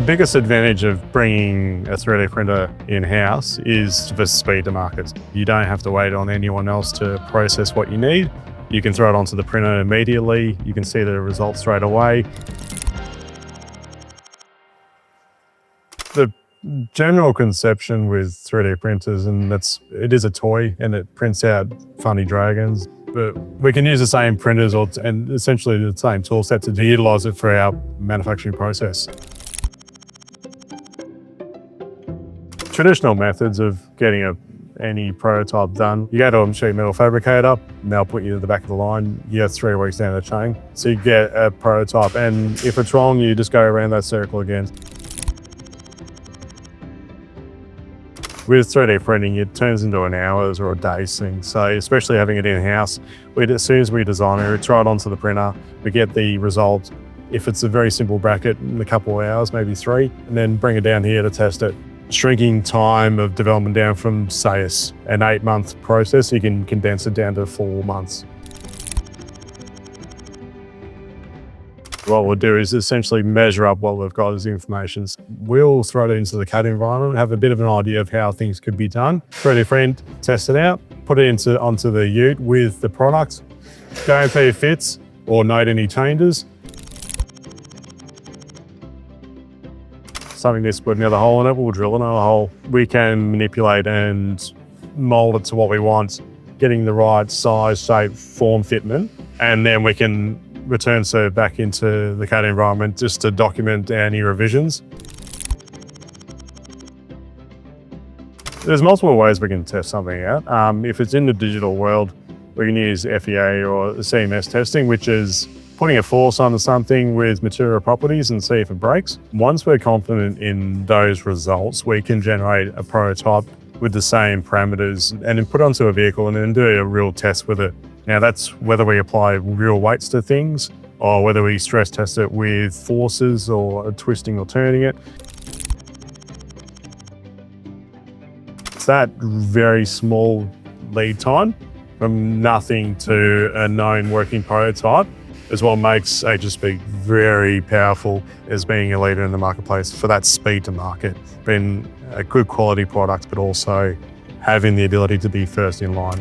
biggest advantage of bringing a 3D printer in-house is the speed to market. You don't have to wait on anyone else to process what you need. You can throw it onto the printer immediately. You can see the results straight away. The general conception with 3D printers, and it is a toy and it prints out funny dragons, but we can use the same printers and essentially the same tool set to utilize it for our manufacturing process. Traditional methods of getting any prototype done, you go to a sheet metal fabricator, and they'll put you to the back of the line. You have 3 weeks down the chain. So you get a prototype, and if it's wrong, you just go around that circle again. With 3D printing, it turns into an hours or a days thing. So especially having it in-house, as soon as we design it, we throw it onto the printer, we get the result. If it's a very simple bracket, in a couple of hours, maybe 3, and then bring it down here to test it. Shrinking time of development down from, say, an 8-month process, you can condense it down to 4 months. What we'll do is essentially measure up what we've got as information. We'll throw it into the CAD environment, have a bit of an idea of how things could be done. 3D print, test it out, put it onto the ute with the product, go and see if it fits or note any changes. Something this put another hole in it, we'll drill another hole. We can manipulate and mold it to what we want, getting the right size, shape, form, fitment, and then we can return back into the CAD environment just to document any revisions. There's multiple ways we can test something out. If it's in the digital world, we can use FEA or CMS testing, which is putting a force onto something with material properties and see if it breaks. Once we're confident in those results, we can generate a prototype with the same parameters and then put it onto a vehicle and then do a real test with it. Now that's whether we apply real weights to things or whether we stress test it with forces or twisting or turning it. It's that very small lead time from nothing to a known working prototype is what makes HSP very powerful as being a leader in the marketplace for that speed to market, being a good quality product, but also having the ability to be first in line.